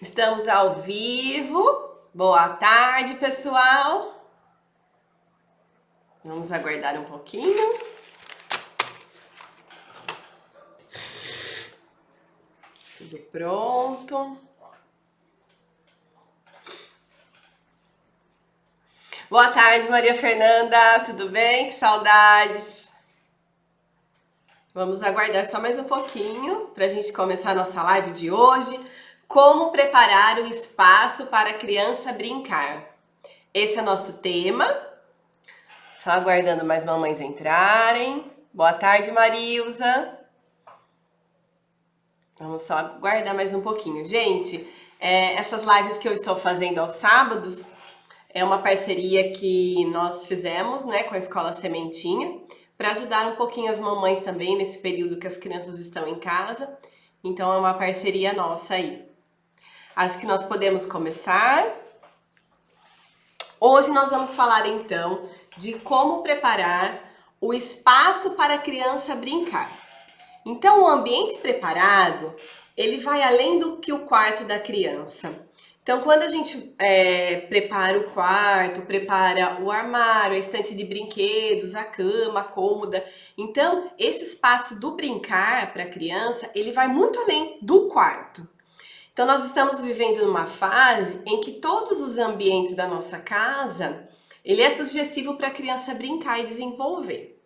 Estamos ao vivo. Boa tarde, pessoal. Vamos aguardar um pouquinho. Tudo pronto. Boa tarde, Maria Fernanda. Tudo bem? Que saudades. Vamos aguardar só mais um pouquinho para a gente começar a nossa live de hoje. Como preparar o espaço para a criança brincar. Esse é o nosso tema. Só aguardando mais mamães entrarem. Boa tarde, Marilza. Vamos só aguardar mais um pouquinho. Gente, essas lives que eu estou fazendo aos sábados é uma parceria que nós fizemos, né, com a Escola Sementinha, para ajudar um pouquinho as mamães também nesse período que as crianças estão em casa. Então é uma parceria nossa aí. Acho que nós podemos começar. Hoje nós vamos falar então de como preparar o espaço para a criança brincar. Então o ambiente preparado, ele vai além do que o quarto da criança. Então quando a gente prepara o quarto, prepara o armário, a estante de brinquedos, a cama, a cômoda, então esse espaço do brincar para a criança, ele vai muito além do quarto. Então nós estamos vivendo numa fase em que todos os ambientes da nossa casa, ele é sugestivo para a criança brincar e desenvolver.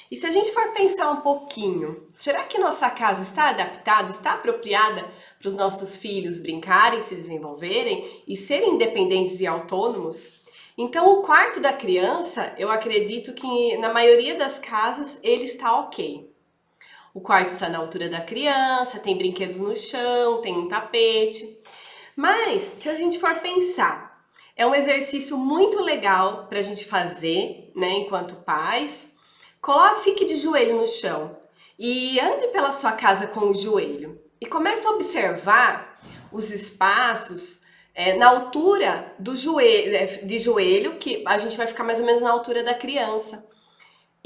E se a gente for pensar um pouquinho, será que nossa casa está adaptada, está apropriada para os nossos filhos brincarem, se desenvolverem e serem independentes e autônomos? Então o quarto da criança, eu acredito que na maioria das casas ele está ok. O quarto está na altura da criança, tem brinquedos no chão, tem um tapete. Mas, se a gente for pensar, é um exercício muito legal para a gente fazer, né, enquanto pais. Fique de joelho no chão e ande pela sua casa com o joelho. E comece a observar os espaços na altura do joelho, de joelho, que a gente vai ficar mais ou menos na altura da criança.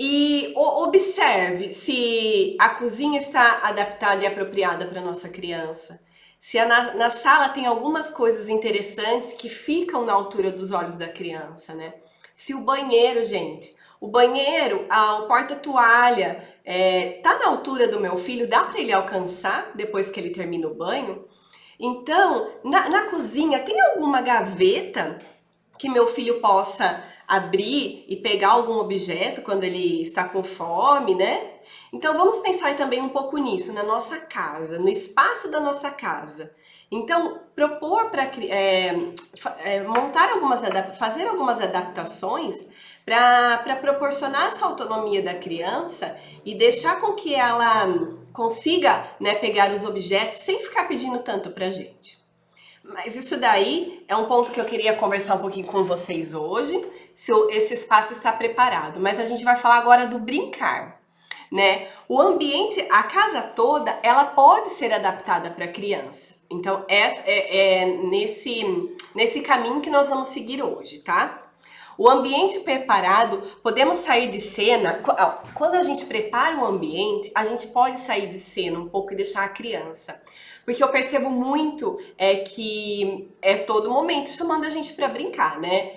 E observe se a cozinha está adaptada e apropriada para nossa criança. Se na sala tem algumas coisas interessantes que ficam na altura dos olhos da criança, né? Se o banheiro, gente, o banheiro, o porta-toalha, tá na altura do meu filho, dá para ele alcançar depois que ele termina o banho? Então, na cozinha, tem alguma gaveta que meu filho possa abrir e pegar algum objeto quando ele está com fome, né? Então vamos pensar também um pouco nisso, na nossa casa, no espaço da nossa casa. Então, propor para fazer algumas adaptações para proporcionar essa autonomia da criança e deixar com que ela consiga, né, pegar os objetos sem ficar pedindo tanto pra gente. Mas isso daí é um ponto que eu queria conversar um pouquinho com vocês hoje, se esse espaço está preparado. Mas a gente vai falar agora do brincar, né? O ambiente, a casa toda, ela pode ser adaptada para a criança. Então, é nesse caminho que nós vamos seguir hoje, tá? O ambiente preparado, podemos sair de cena. Quando a gente prepara o ambiente, a gente pode sair de cena um pouco e deixar a criança. Porque eu percebo muito que é todo momento chamando a gente para brincar, né?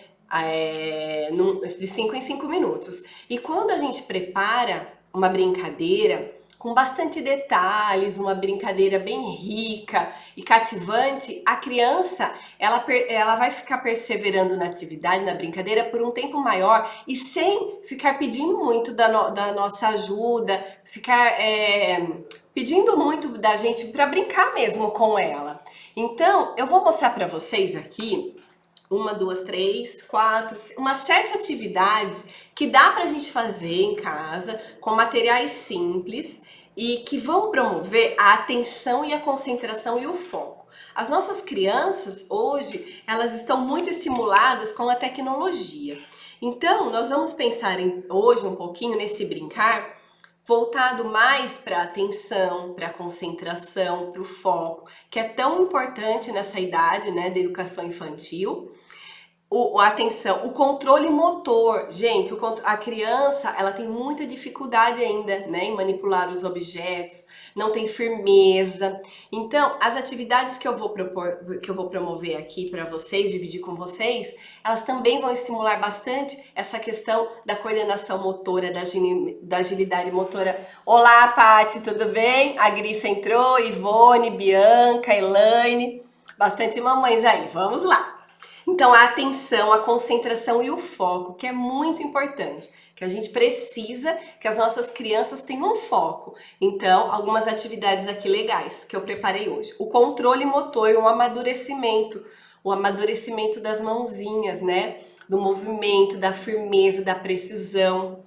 De 5 em 5 minutos. E quando a gente prepara uma brincadeira com bastante detalhes, uma brincadeira bem rica e cativante, a criança ela vai ficar perseverando na atividade, na brincadeira por um tempo maior e sem ficar pedindo muito da nossa ajuda, ficar pedindo muito da gente para brincar mesmo com ela. Então, eu vou mostrar para vocês aqui uma, duas, três, quatro, umas 7 atividades que dá pra gente fazer em casa com materiais simples e que vão promover a atenção e a concentração e o foco. As nossas crianças hoje, elas estão muito estimuladas com a tecnologia. Então, nós vamos pensar hoje um pouquinho nesse brincar voltado mais para a atenção, para a concentração, para o foco, que é tão importante nessa idade, né, da educação infantil. Atenção, o controle motor. Gente, a criança, ela tem muita dificuldade ainda, né, em manipular os objetos, não tem firmeza. Então, as atividades que eu vou propor, que eu vou promover aqui para vocês, dividir com vocês, elas também vão estimular bastante essa questão da coordenação motora, da agilidade motora. Olá, Paty, tudo bem? A Grissa entrou, Ivone, Bianca, Elaine, bastante mamães aí, vamos lá. Então, a atenção, a concentração e o foco, que é muito importante, que a gente precisa que as nossas crianças tenham um foco. Então, algumas atividades aqui legais que eu preparei hoje. O controle motor e o amadurecimento das mãozinhas, né? Do movimento, da firmeza, da precisão,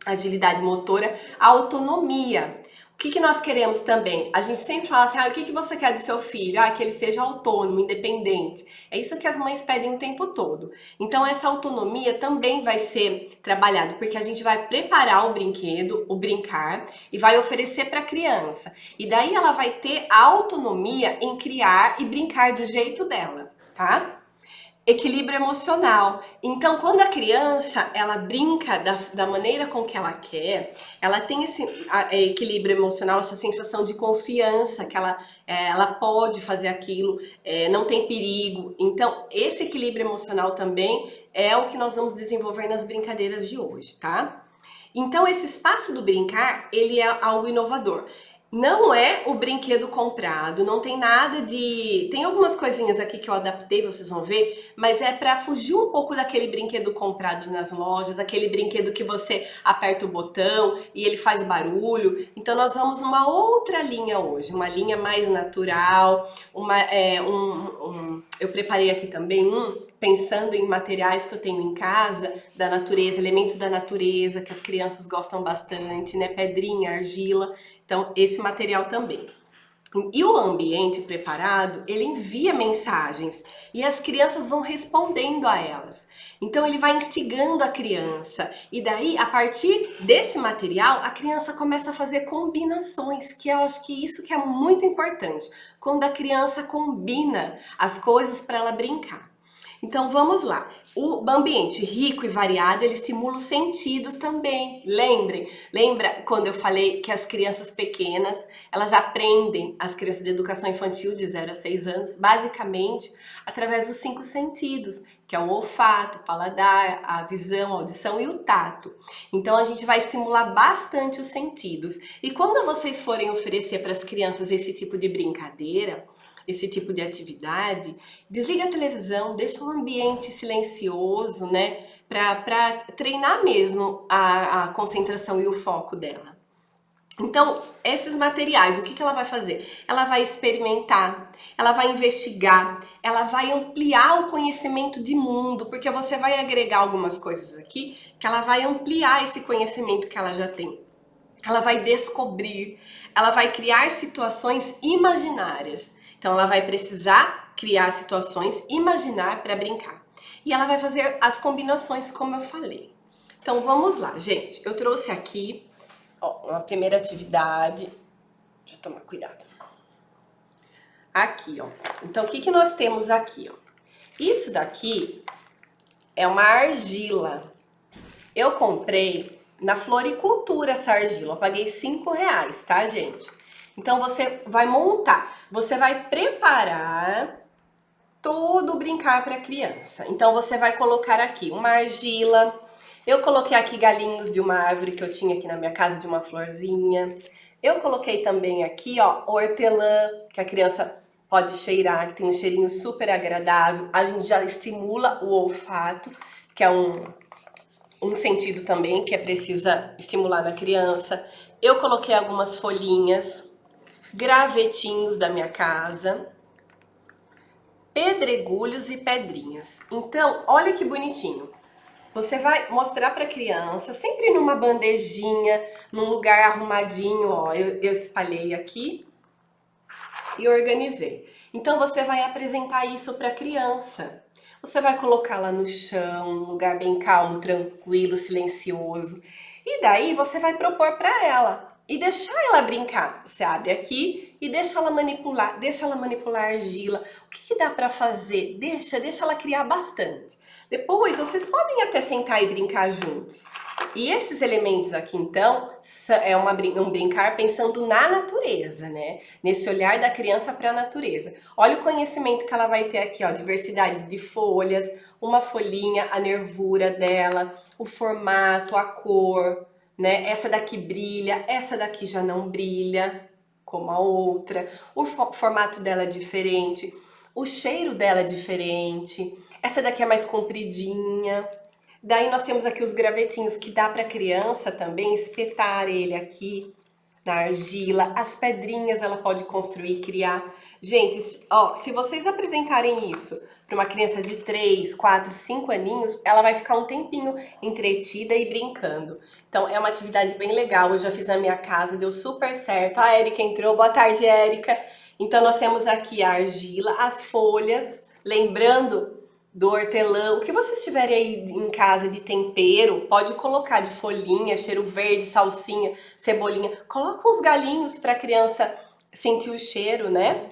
agilidade motora, a autonomia. O que nós queremos também? A gente sempre fala assim, o que você quer do seu filho? Que ele seja autônomo, independente. É isso que as mães pedem o tempo todo. Então, essa autonomia também vai ser trabalhada, porque a gente vai preparar o brinquedo, o brincar, e vai oferecer para a criança. E daí ela vai ter a autonomia em criar e brincar do jeito dela, tá? Equilíbrio emocional. Então, quando a criança ela brinca da maneira com que ela quer, ela tem esse equilíbrio emocional, essa sensação de confiança que ela pode fazer aquilo, não tem perigo. Então, esse equilíbrio emocional também é o que nós vamos desenvolver nas brincadeiras de hoje, tá? Então, esse espaço do brincar, ele é algo inovador. Não é o brinquedo comprado, não tem nada de... Tem algumas coisinhas aqui que eu adaptei, vocês vão ver, mas é para fugir um pouco daquele brinquedo comprado nas lojas, aquele brinquedo que você aperta o botão e ele faz barulho. Então nós vamos numa outra linha hoje, uma linha mais natural, eu preparei aqui também pensando em materiais que eu tenho em casa, da natureza, elementos da natureza, que as crianças gostam bastante, né? Pedrinha, argila. Então, esse material também. E o ambiente preparado, ele envia mensagens e as crianças vão respondendo a elas. Então, ele vai instigando a criança. E daí, a partir desse material, a criança começa a fazer combinações, que eu acho que isso que é muito importante. Quando a criança combina as coisas para ela brincar. Então vamos lá. O ambiente rico e variado, ele estimula os sentidos também. Lembra quando eu falei que as crianças pequenas, elas aprendem, as crianças de educação infantil de 0 a 6 anos, basicamente através dos 5 sentidos, que é o olfato, o paladar, a visão, a audição e o tato. Então a gente vai estimular bastante os sentidos. E quando vocês forem oferecer para as crianças esse tipo de brincadeira, esse tipo de atividade, desliga a televisão, deixa um ambiente silencioso, né? Para treinar mesmo a concentração e o foco dela. Então, esses materiais, o que ela vai fazer? Ela vai experimentar, ela vai investigar, ela vai ampliar o conhecimento de mundo, porque você vai agregar algumas coisas aqui que ela vai ampliar esse conhecimento que ela já tem. Ela vai descobrir, ela vai criar situações imaginárias. Então, ela vai precisar criar situações, imaginar para brincar. E ela vai fazer as combinações, como eu falei. Então, vamos lá, gente. Eu trouxe aqui uma primeira atividade. Deixa eu tomar cuidado. Aqui, ó. Então, o que nós temos aqui, ó? Isso daqui é uma argila. Eu comprei na floricultura essa argila. Eu paguei R$5, tá, gente? Então, você vai montar, você vai preparar todo o brincar para a criança. Então, você vai colocar aqui uma argila. Eu coloquei aqui galinhos de uma árvore que eu tinha aqui na minha casa, de uma florzinha. Eu coloquei também aqui, ó, hortelã, que a criança pode cheirar, que tem um cheirinho super agradável. A gente já estimula o olfato, que é um sentido também que precisa estimular na criança. Eu coloquei algumas folhinhas, gravetinhos da minha casa, pedregulhos e pedrinhas. Então, olha que bonitinho. Você vai mostrar para a criança, sempre numa bandejinha, num lugar arrumadinho, ó. Eu espalhei aqui e organizei. Então, você vai apresentar isso para a criança. Você vai colocá-la no chão, um lugar bem calmo, tranquilo, silencioso. E daí, você vai propor para ela. e deixar ela brincar. Você abre aqui e deixa ela manipular a argila. O que dá pra fazer? Deixa ela criar bastante. Depois vocês podem até sentar e brincar juntos. E esses elementos aqui, então, é um brincar pensando na natureza, né? Nesse olhar da criança para a natureza. Olha o conhecimento que ela vai ter aqui, ó, diversidade de folhas, uma folhinha, a nervura dela, o formato, a cor, né? Essa daqui brilha, essa daqui já não brilha, como a outra. O formato dela é diferente, o cheiro dela é diferente. Essa daqui é mais compridinha. Daí nós temos aqui os gravetinhos que dá para a criança também espetar ele aqui na argila. As pedrinhas ela pode construir e criar. Gente, ó, se vocês apresentarem isso para uma criança de 3, 4, 5 aninhos, ela vai ficar um tempinho entretida e brincando. Então é uma atividade bem legal, eu já fiz na minha casa, deu super certo. A Érica entrou, boa tarde, Érica. Então nós temos aqui a argila, as folhas, lembrando do hortelã, o que vocês tiverem aí em casa de tempero, pode colocar de folhinha, cheiro verde, salsinha, cebolinha. Coloca uns galinhos para a criança sentir o cheiro, né?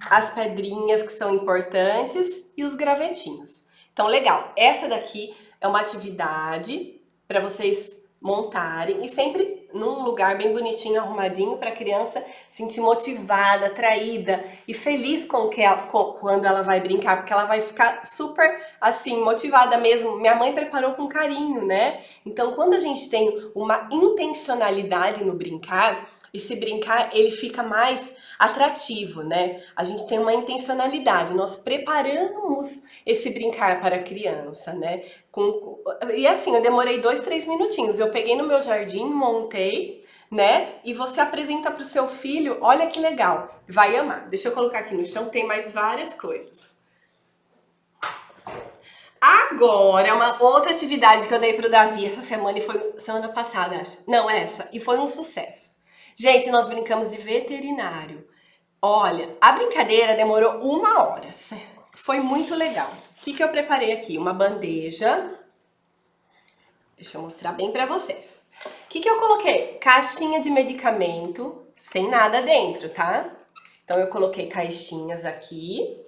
As pedrinhas que são importantes e os gravetinhos. Então, legal. Essa daqui é uma atividade para vocês montarem e sempre num lugar bem bonitinho, arrumadinho, para a criança sentir motivada, atraída e feliz quando ela vai brincar, porque ela vai ficar super assim motivada mesmo. Minha mãe preparou com carinho, né? Então, quando a gente tem uma intencionalidade no brincar, esse brincar ele fica mais atrativo, né? A gente tem uma intencionalidade, nós preparamos esse brincar para a criança, né? E assim, eu demorei 2, 3 minutinhos. Eu peguei no meu jardim, montei, né? E você apresenta para o seu filho, olha que legal, vai amar. Deixa eu colocar aqui no chão, tem mais várias coisas. Agora, uma outra atividade que eu dei pro Davi essa semana, e foi semana passada, acho. Não, essa. E foi um sucesso. Gente, nós brincamos de veterinário. Olha, a brincadeira demorou 1 hora. Foi muito legal. O que eu preparei aqui? Uma bandeja. Deixa eu mostrar bem pra vocês. O que eu coloquei? Caixinha de medicamento, sem nada dentro, tá? Então eu coloquei caixinhas aqui.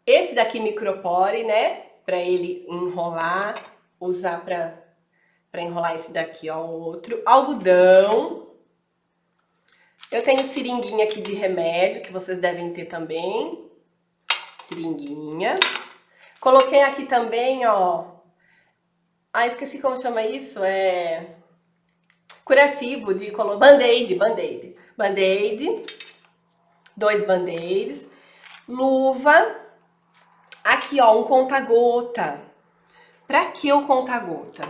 Esse daqui micropore, né? Pra ele enrolar, usar pra enrolar esse daqui, ó, outro. Algodão. Eu tenho seringuinha aqui de remédio, que vocês devem ter também. Seringuinha. Coloquei aqui também, ó. Ah, esqueci como chama isso. É curativo de band-aid, band-aid. Band-aid. 2 band-aids. Luva. Aqui, ó, um conta-gota. Pra que o conta-gota?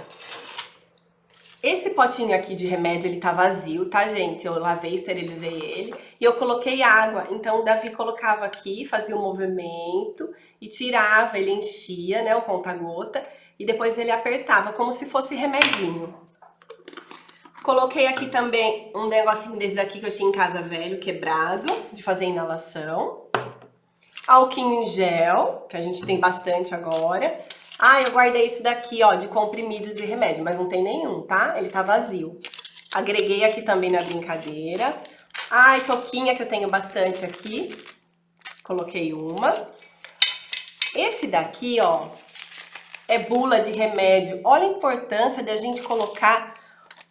Esse potinho aqui de remédio, ele tá vazio, tá, gente? Eu lavei, esterilizei ele e eu coloquei água. Então, o Davi colocava aqui, fazia um movimento e tirava, ele enchia, né, o conta-gota e depois ele apertava, como se fosse remedinho. Coloquei aqui também um negocinho desse daqui que eu tinha em casa velho, quebrado, de fazer inalação. Alquinho em gel, que a gente tem bastante agora. Ah, eu guardei isso daqui, ó, de comprimido de remédio, mas não tem nenhum, tá? Ele tá vazio. Agreguei aqui também na brincadeira. Ai, toquinha, que eu tenho bastante aqui. Coloquei uma. Esse daqui, ó, é bula de remédio. Olha a importância de a gente colocar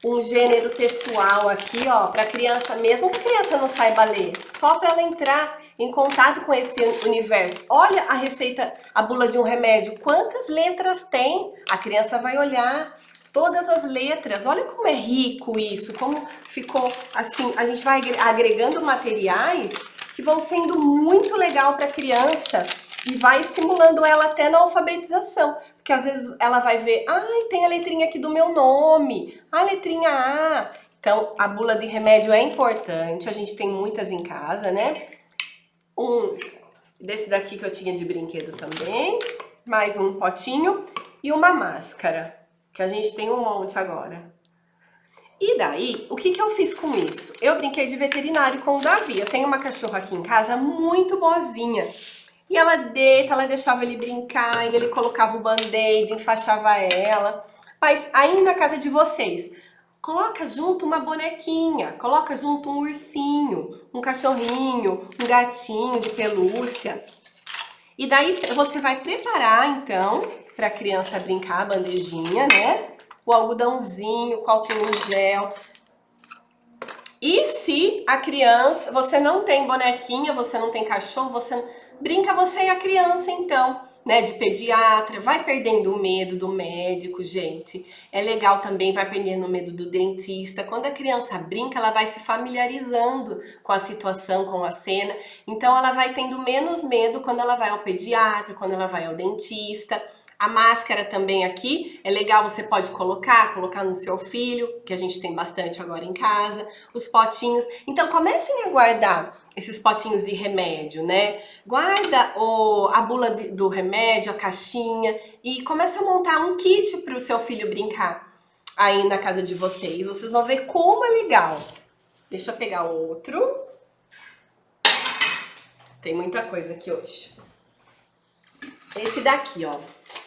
um gênero textual aqui, ó, pra criança, mesmo que a criança não saiba ler, só pra ela entrar em contato com esse universo. Olha a receita, a bula de um remédio. Quantas letras tem? A criança vai olhar todas as letras. Olha como é rico isso, como ficou assim. A gente vai agregando materiais que vão sendo muito legal para a criança e vai estimulando ela até na alfabetização. Porque às vezes ela vai ver, ai, tem a letrinha aqui do meu nome, a letrinha A. Então, a bula de remédio é importante, a gente tem muitas em casa, né? Um desse daqui que eu tinha de brinquedo também, mais um potinho e uma máscara, que a gente tem um monte agora. E daí, o que eu fiz com isso? Eu brinquei de veterinário com o Davi. Eu tenho uma cachorra aqui em casa muito boazinha. E ela deixava ele brincar, e ele colocava o band-aid, enfaixava ela. Mas aí na casa de vocês, coloca junto uma bonequinha, coloca junto um ursinho, um cachorrinho, um gatinho de pelúcia. E daí você vai preparar, então, para a criança brincar a bandejinha, né? O algodãozinho, com álcool em gel. E se a criança, você não tem bonequinha, você não tem cachorro, brinca você e a criança então, né, de pediatra, vai perdendo o medo do médico, gente. É legal também, vai perdendo o medo do dentista. Quando a criança brinca, ela vai se familiarizando com a situação, com a cena. Então ela vai tendo menos medo quando ela vai ao pediatra, quando ela vai ao dentista. A máscara também aqui, é legal, você pode colocar no seu filho, que a gente tem bastante agora em casa, os potinhos. Então comecem a guardar esses potinhos de remédio, né? Guarda a bula do remédio, a caixinha e começa a montar um kit para o seu filho brincar aí na casa de vocês. Vocês vão ver como é legal. Deixa eu pegar outro. Tem muita coisa aqui hoje. Esse daqui, ó.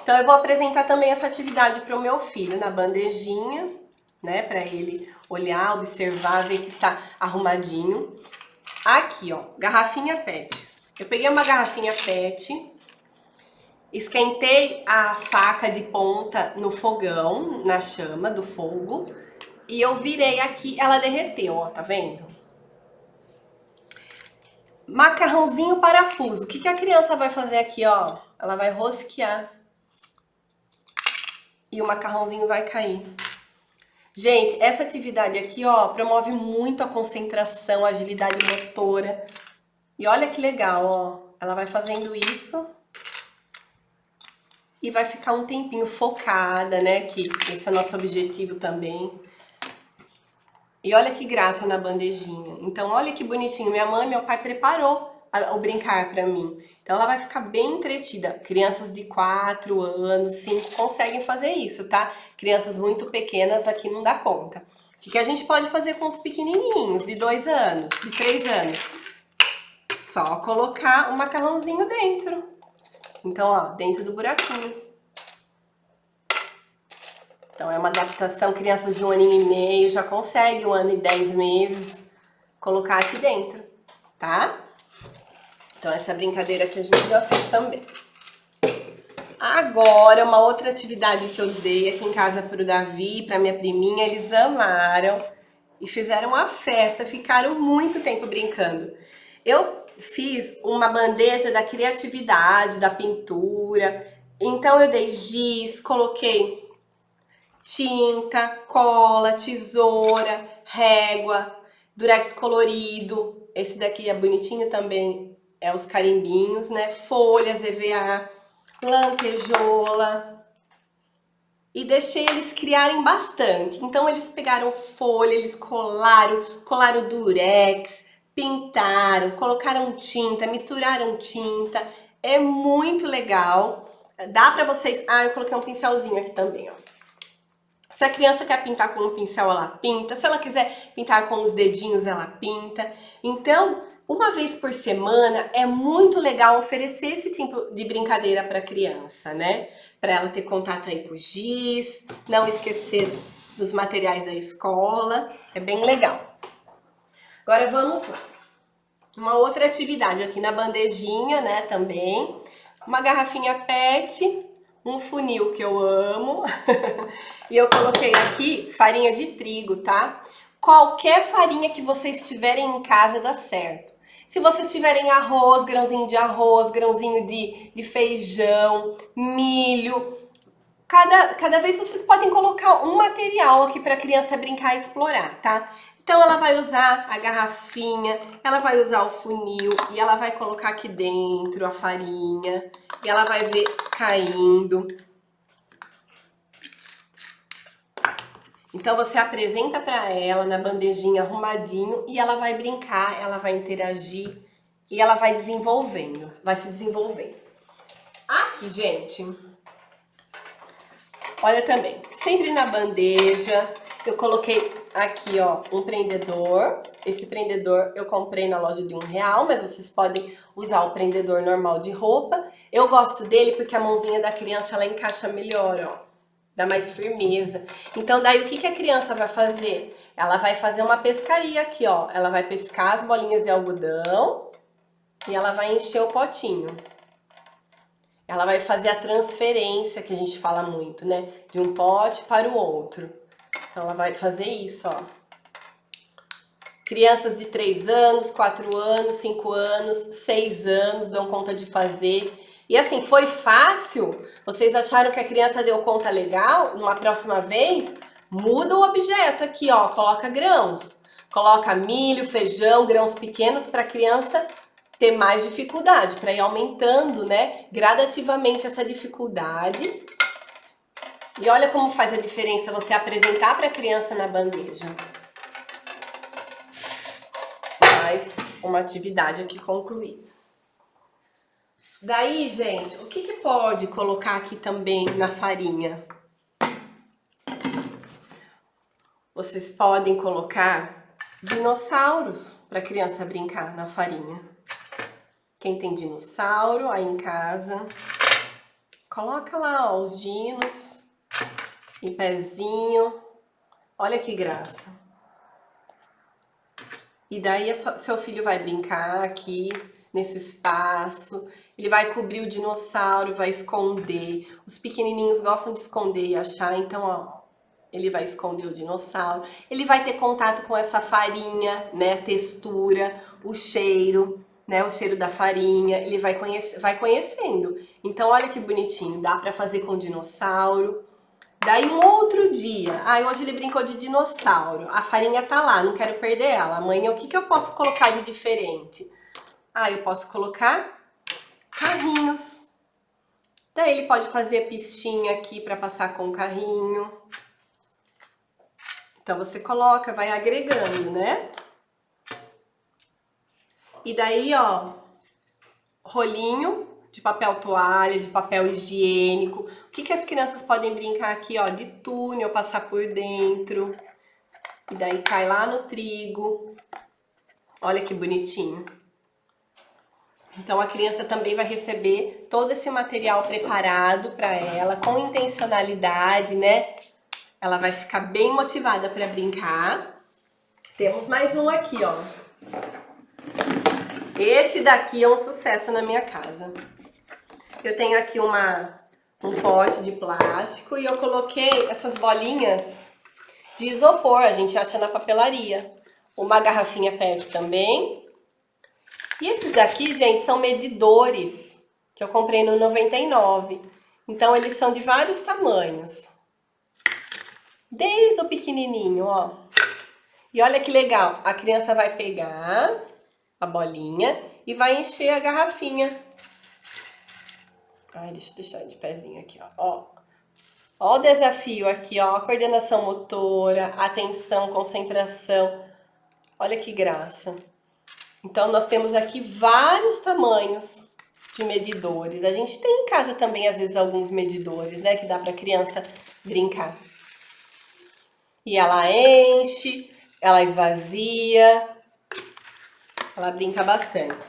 Então eu vou apresentar também essa atividade para o meu filho na bandejinha, né? Para ele olhar, observar, ver que está arrumadinho. Aqui, ó, garrafinha PET. Eu peguei uma garrafinha PET, esquentei a faca de ponta no fogão, na chama do fogo, e eu virei aqui, ela derreteu, ó, tá vendo? Macarrãozinho parafuso. O que a criança vai fazer aqui, ó? Ela vai rosquear. E o macarrãozinho vai cair. Gente, essa atividade aqui, ó, promove muito a concentração, a agilidade motora. E olha que legal, ó. Ela vai fazendo isso e vai ficar um tempinho focada, né? Que esse é o nosso objetivo também. E olha que graça na bandejinha. Então, olha que bonitinho. Minha mãe e meu pai preparou o brincar pra mim. Então, ela vai ficar bem entretida. Crianças de 4 anos, 5 conseguem fazer isso, tá? Crianças muito pequenas aqui não dá conta. O que a gente pode fazer com os pequenininhos de 2 anos, de 3 anos? Só colocar um macarrãozinho dentro. Então, ó, dentro do buraquinho. Então, é uma adaptação. Crianças de 1 aninho e meio já conseguem 1 ano e 10 meses colocar aqui dentro, tá? Então, essa brincadeira que a gente já fez também. Agora, uma outra atividade que eu dei aqui em casa pro Davi e pra minha priminha, eles amaram e fizeram uma festa, ficaram muito tempo brincando. Eu fiz uma bandeja da criatividade, da pintura, então eu dei giz, coloquei tinta, cola, tesoura, régua, durex colorido, esse daqui é bonitinho também, é os carimbinhos, né? Folhas, EVA, lantejola. E deixei eles criarem bastante. Então eles pegaram folha, eles colaram durex, pintaram, colocaram tinta, misturaram tinta. É muito legal. Dá pra vocês... Ah, eu coloquei um pincelzinho aqui também, ó. Se a criança quer pintar com um pincel, ela pinta. Se ela quiser pintar com os dedinhos, ela pinta. Então, uma vez por semana é muito legal oferecer esse tipo de brincadeira para a criança, né? Para ela ter contato aí com o giz, não esquecer dos materiais da escola. É bem legal. Agora vamos lá. Uma outra atividade aqui na bandejinha, né, também. Uma garrafinha PET, um funil que eu amo. E eu coloquei aqui farinha de trigo, tá? Qualquer farinha que vocês tiverem em casa dá certo. Se vocês tiverem arroz, grãozinho de arroz, grãozinho de feijão, milho, cada vez vocês podem colocar um material aqui para a criança brincar e explorar, tá? Então ela vai usar a garrafinha, ela vai usar o funil e ela vai colocar aqui dentro a farinha e ela vai ver caindo. Então você apresenta para ela na bandejinha arrumadinho e ela vai brincar, ela vai interagir e ela vai desenvolvendo, vai se desenvolvendo. Aqui, gente, olha também, sempre na bandeja eu coloquei aqui, ó, um prendedor. Esse prendedor eu comprei na loja de R$1, mas vocês podem usar o prendedor normal de roupa. Eu gosto dele porque a mãozinha da criança ela encaixa melhor, ó. dá mais firmeza. Então daí o que a criança vai fazer? Ela vai fazer uma pescaria aqui, ó. Ela vai pescar as bolinhas de algodão e ela vai encher o potinho. Ela vai fazer a transferência, que a gente fala muito, né? De um pote para o outro. Então ela vai fazer isso, ó. Crianças de 3 anos, 4 anos, 5 anos, 6 anos dão conta de fazer. E assim, foi fácil? Vocês acharam que a criança deu conta legal? Numa próxima vez, muda o objeto aqui, ó. Coloca grãos. Coloca milho, feijão, grãos pequenos para a criança ter mais dificuldade, para ir aumentando, né, gradativamente essa dificuldade. E olha como faz a diferença você apresentar para a criança na bandeja. Mais uma atividade aqui concluída. Daí, gente, o que pode colocar aqui também na farinha? Vocês podem colocar dinossauros para a criança brincar na farinha. Quem tem dinossauro aí em casa, coloca lá, ó, os dinos em pezinho. Olha que graça. E daí seu filho vai brincar aqui nesse espaço. Ele vai cobrir o dinossauro, vai esconder. Os pequenininhos gostam de esconder e achar, então, ó, ele vai esconder o dinossauro. Ele vai ter contato com essa farinha, né, a textura, o cheiro, né, o cheiro da farinha. Ele vai conhecendo. Então, olha que bonitinho, dá pra fazer com dinossauro. Daí um outro dia, hoje ele brincou de dinossauro, a farinha tá lá, não quero perder ela. Amanhã o que eu posso colocar de diferente? Eu posso colocar carrinhos. Daí ele pode fazer pistinha aqui para passar com o carrinho. Então você coloca, vai agregando, né? E daí, ó, rolinho de papel toalha, de papel higiênico. O que as crianças podem brincar aqui, ó, de túnel, passar por dentro. E daí cai lá no trigo. Olha que bonitinho. Então a criança também vai receber todo esse material preparado para ela, com intencionalidade, né? Ela vai ficar bem motivada para brincar. Temos mais um aqui, ó. Esse daqui é um sucesso na minha casa. Eu tenho aqui um pote de plástico e eu coloquei essas bolinhas de isopor, a gente acha na papelaria. Uma garrafinha PET também. E esses daqui, gente, são medidores que eu comprei no 99. Então, eles são de vários tamanhos. Desde o pequenininho, ó. E olha que legal, a criança vai pegar a bolinha e vai encher a garrafinha. Deixa eu deixar de pezinho aqui, ó. Ó o desafio aqui, ó. A coordenação motora, atenção, concentração. Olha que graça. Então, nós temos aqui vários tamanhos de medidores. A gente tem em casa também, às vezes, alguns medidores, né? Que dá para a criança brincar. E ela enche, ela esvazia, ela brinca bastante.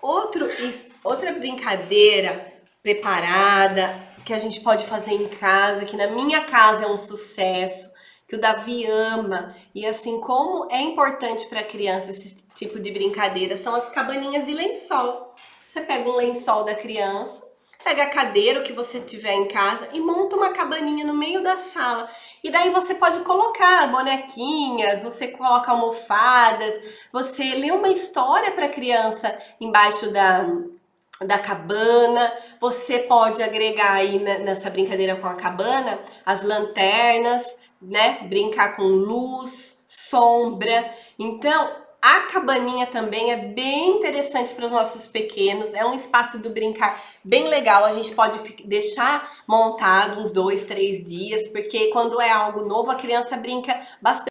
Outra brincadeira preparada que a gente pode fazer em casa, que na minha casa é um sucesso, que o Davi ama, e assim como é importante para a criança esse tipo de brincadeira, são as cabaninhas de lençol. Você pega um lençol da criança, pega a cadeira que você tiver em casa e monta uma cabaninha no meio da sala. E daí você pode colocar bonequinhas, você coloca almofadas, você lê uma história para a criança embaixo da cabana. Você pode agregar aí nessa brincadeira com a cabana as lanternas, né? Brincar com luz, sombra. Então, a cabaninha também é bem interessante para os nossos pequenos, é um espaço do brincar bem legal, a gente pode deixar montado uns 2, 3 dias, porque quando é algo novo a criança brinca bastante.